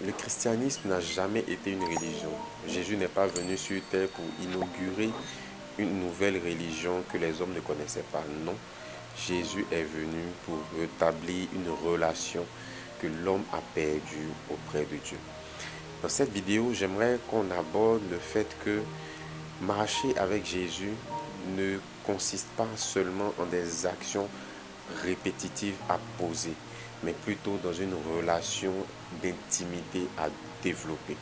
Le christianisme n'a jamais été une religion. Jésus n'est pas venu sur terre pour inaugurer une nouvelle religion que les hommes ne connaissaient pas. Non, Jésus est venu pour rétablir une relation que l'homme a perdue auprès de Dieu. Dans cette vidéo, j'aimerais qu'on aborde le fait que marcher avec Jésus ne consiste pas seulement en des actions répétitives à poser, mais plutôt dans une relation d'intimité à développer.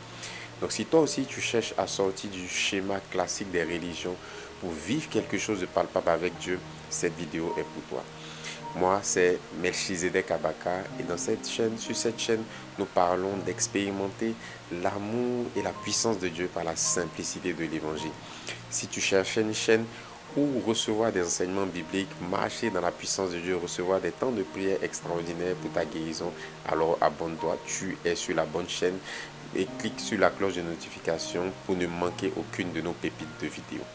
Donc si toi aussi tu cherches à sortir du schéma classique des religions pour vivre quelque chose de palpable avec Dieu, cette vidéo est pour toi. Moi, c'est Melchizedek Abaka et sur cette chaîne, nous parlons d'expérimenter l'amour et la puissance de Dieu par la simplicité de l'évangile. Si tu cherches une chaîne où recevoir des enseignements bibliques, marcher dans la puissance de Dieu, recevoir des temps de prière extraordinaires pour ta guérison, alors abonne-toi, tu es sur la bonne chaîne et clique sur la cloche de notification pour ne manquer aucune de nos pépites de vidéos.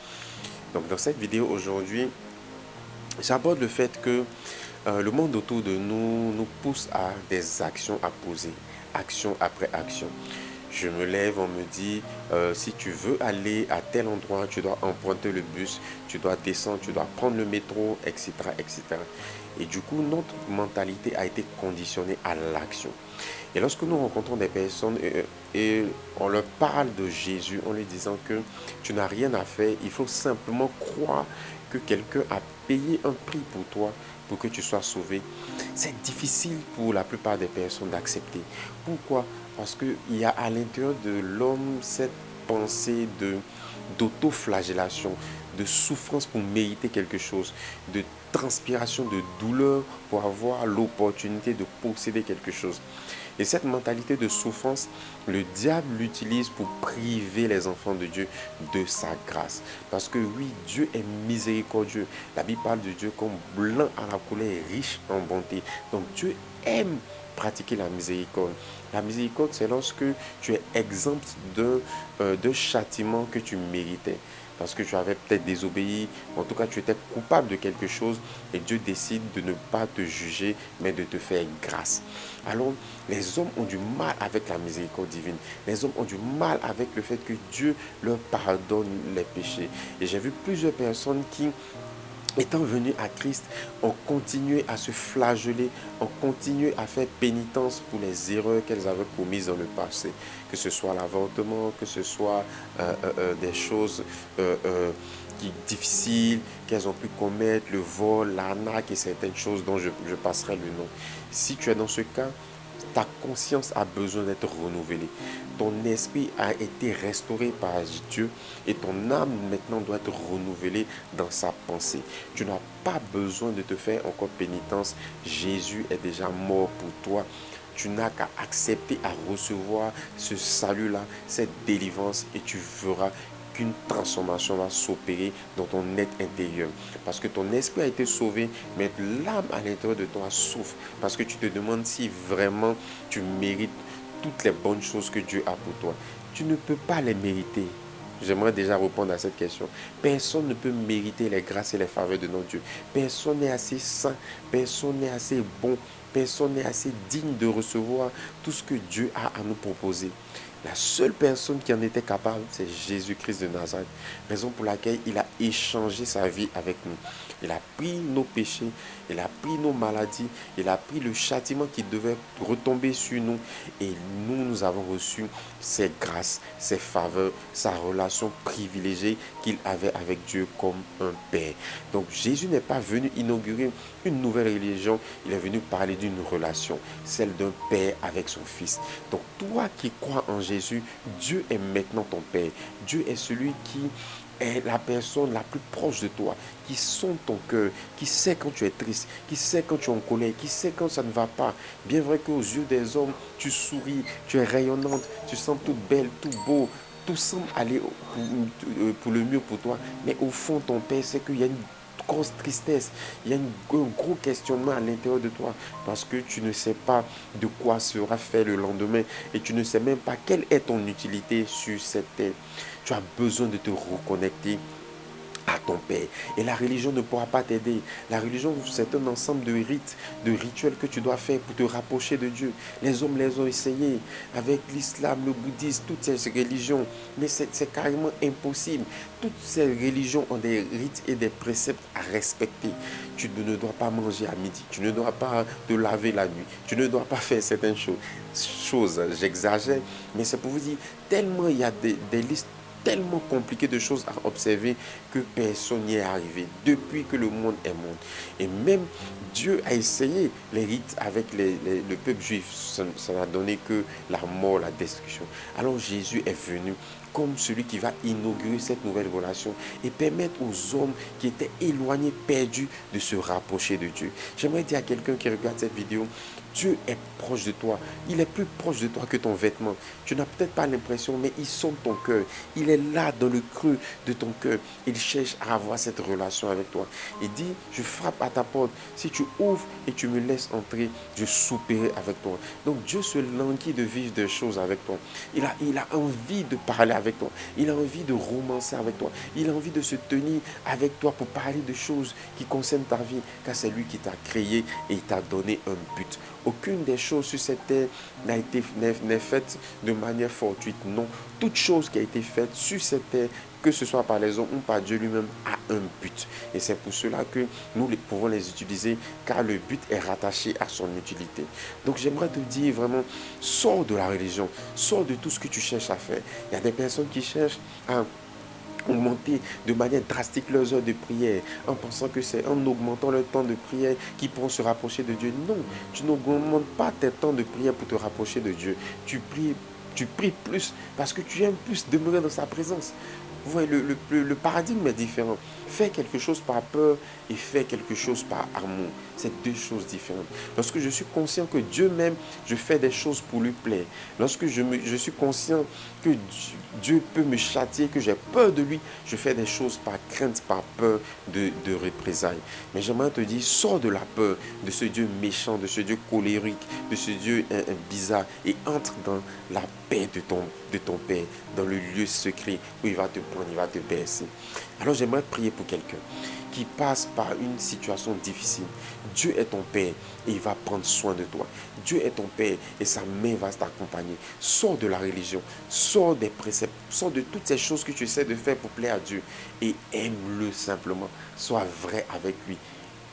Donc dans cette vidéo aujourd'hui, j'aborde le fait que le monde autour de nous nous pousse à des actions à poser, action après action. Je me lève, on me dit, si tu veux aller à tel endroit, tu dois emprunter le bus, tu dois descendre, tu dois prendre le métro, etc., etc. Et du coup, notre mentalité a été conditionnée à l'action. Et lorsque nous rencontrons des personnes et on leur parle de Jésus en lui disant que tu n'as rien à faire, il faut simplement croire que quelqu'un a payé un prix pour toi pour que tu sois sauvé, c'est difficile pour la plupart des personnes d'accepter. Pourquoi? Parce qu'il y a à l'intérieur de l'homme cette pensée d'autoflagellation, de souffrance pour mériter quelque chose, de transpiration, de douleur pour avoir l'opportunité de posséder quelque chose. Et cette mentalité de souffrance, le diable l'utilise pour priver les enfants de Dieu de sa grâce. Parce que oui, Dieu est miséricordieux. La Bible parle de Dieu comme blanc à la couleur et riche en bonté. Donc Dieu aime pratiquer la miséricorde. La miséricorde, c'est lorsque tu es exempt d'un châtiment que tu méritais. Parce que tu avais peut-être désobéi, en tout cas tu étais coupable de quelque chose et Dieu décide de ne pas te juger, mais de te faire grâce. Alors, les hommes ont du mal avec la miséricorde divine. Les hommes ont du mal avec le fait que Dieu leur pardonne les péchés. Et j'ai vu plusieurs personnes qui, étant venues à Christ, ont continué à se flageller, ont continué à faire pénitence pour les erreurs qu'elles avaient commises dans le passé. Que ce soit l'avortement, que ce soit des choses difficiles qu'elles ont pu commettre, le vol, l'arnaque et certaines choses dont je passerai le nom. Si tu es dans ce cas, ta conscience a besoin d'être renouvelée. Ton esprit a été restauré par Dieu et ton âme maintenant doit être renouvelée dans sa pensée. Tu n'as pas besoin de te faire encore pénitence. Jésus est déjà mort pour toi. Tu n'as qu'à accepter à recevoir ce salut-là, cette délivrance et tu verras qu'une transformation va s'opérer dans ton être intérieur. Parce que ton esprit a été sauvé, mais l'âme à l'intérieur de toi souffre. Parce que tu te demandes si vraiment tu mérites toutes les bonnes choses que Dieu a pour toi. Tu ne peux pas les mériter. J'aimerais déjà répondre à cette question. Personne ne peut mériter les grâces et les faveurs de notre Dieu. Personne n'est assez saint, personne n'est assez bon, personne n'est assez digne de recevoir tout ce que Dieu a à nous proposer. La seule personne qui en était capable, c'est Jésus-Christ de Nazareth. Raison pour laquelle il a échangé sa vie avec nous. Il a pris nos péchés, il a pris nos maladies, il a pris le châtiment qui devait retomber sur nous. Et nous avons reçu ses grâces, ses faveurs, sa relation privilégiée qu'il avait avec Dieu comme un père. Donc Jésus n'est pas venu inaugurer une nouvelle religion, il est venu parler d'une relation, celle d'un père avec son fils. Donc toi qui crois en Jésus, Dieu est maintenant ton père. Dieu est celui qui est la personne la plus proche de toi, qui sonde ton cœur, qui sait quand tu es triste, qui sait quand tu es en colère, qui sait quand ça ne va pas. Bien vrai qu'aux yeux des hommes, tu souris, tu es rayonnante, tu sens toute belle, tout beau, tout semble aller pour le mieux pour toi. Mais au fond, ton père sait qu'il y a une grosse tristesse, il y a un gros questionnement à l'intérieur de toi parce que tu ne sais pas de quoi sera fait le lendemain et tu ne sais même pas quelle est ton utilité sur cette terre. Tu as besoin de te reconnecter à ton Père. Et la religion ne pourra pas t'aider. La religion, c'est un ensemble de rites, de rituels que tu dois faire pour te rapprocher de Dieu. Les hommes les ont essayés avec l'islam, le bouddhisme, toutes ces religions. Mais c'est carrément impossible. Toutes ces religions ont des rites et des préceptes à respecter. Tu ne dois pas manger à midi. Tu ne dois pas te laver la nuit. Tu ne dois pas faire certaines choses. J'exagère, mais c'est pour vous dire, tellement il y a des listes tellement compliqué de choses à observer que personne n'y est arrivé depuis que le monde est monde. Et même Dieu a essayé les rites avec le peuple juif. Ça n'a donné que la mort, la destruction. Alors Jésus est venu comme celui qui va inaugurer cette nouvelle relation et permettre aux hommes qui étaient éloignés, perdus, de se rapprocher de Dieu. J'aimerais dire à quelqu'un qui regarde cette vidéo, Dieu est proche de toi. Il est plus proche de toi que ton vêtement. Tu n'as peut-être pas l'impression, mais il sonde ton cœur. Il est là dans le creux de ton cœur. Il cherche à avoir cette relation avec toi. Il dit, je frappe à ta porte. Si tu ouvres et tu me laisses entrer, je souperai avec toi. Donc Dieu se languit de vivre des choses avec toi. Il a envie de parler avec toi. Il a envie de romancer avec toi. Il a envie de se tenir avec toi pour parler de choses qui concernent ta vie. Car c'est lui qui t'a créé et il t'a donné un but. Aucune des choses sur cette terre n'est faite de manière fortuite. Non, toute chose qui a été faite sur cette terre, que ce soit par les hommes ou par Dieu lui-même, a un but. Et c'est pour cela que nous pouvons les utiliser, car le but est rattaché à son utilité. Donc j'aimerais te dire vraiment, sors de la religion, sors de tout ce que tu cherches à faire. Il y a des personnes qui cherchent à augmenter de manière drastique leurs heures de prière en pensant que c'est en augmentant leur temps de prière qu'ils pourront se rapprocher de Dieu. Non, tu n'augmentes pas tes temps de prière pour te rapprocher de Dieu. Tu pries plus parce que tu aimes plus demeurer dans sa présence. Vous voyez, le paradigme est différent. Fais quelque chose par peur et fais quelque chose par amour. C'est deux choses différentes. Lorsque je suis conscient que Dieu m'aime, je fais des choses pour lui plaire. Lorsque je suis conscient que Dieu peut me châtier, que j'ai peur de lui, je fais des choses par crainte, par peur de représailles. Mais j'aimerais te dire, sors de la peur de ce Dieu méchant, de ce Dieu colérique, de ce Dieu bizarre et entre dans la paix de ton Père, dans le lieu secret où il va te prendre, il va te bercer. Alors j'aimerais prier pour quelqu'un qui passe par une situation difficile. Dieu est ton Père et il va prendre soin de toi. Dieu est ton Père et sa main va t'accompagner. Sors de la religion, sors des préceptes, sors de toutes ces choses que tu essaies de faire pour plaire à Dieu et aime-le simplement. Sois vrai avec lui,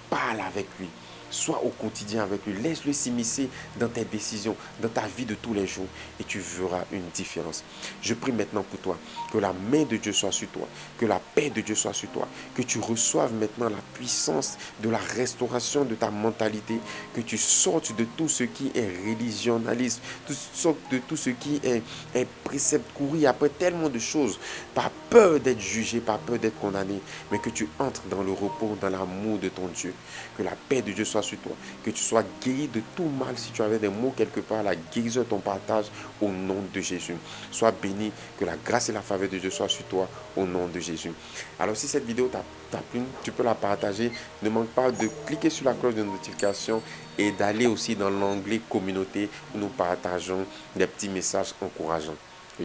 parle avec lui. Sois au quotidien avec lui. Laisse-le s'immiscer dans tes décisions, dans ta vie de tous les jours et tu verras une différence. Je prie maintenant pour toi que la main de Dieu soit sur toi, que la paix de Dieu soit sur toi, que tu reçoives maintenant la puissance de la restauration de ta mentalité, que tu sortes de tout ce qui est religionalisme, de tout ce qui est précepte, courir après tellement de choses, par peur d'être jugé, par peur d'être condamné, mais que tu entres dans le repos, dans l'amour de ton Dieu. Que la paix de Dieu soit sur toi, que tu sois guéri de tout mal. Si tu avais des mots quelque part, la guérison de ton partage au nom de Jésus. Sois béni, que la grâce et la faveur de Dieu soient sur toi au nom de Jésus. Alors si cette vidéo t'a plu, tu peux la partager. Ne manque pas de cliquer sur la cloche de notification et d'aller aussi dans l'onglet communauté où nous partageons des petits messages encourageants.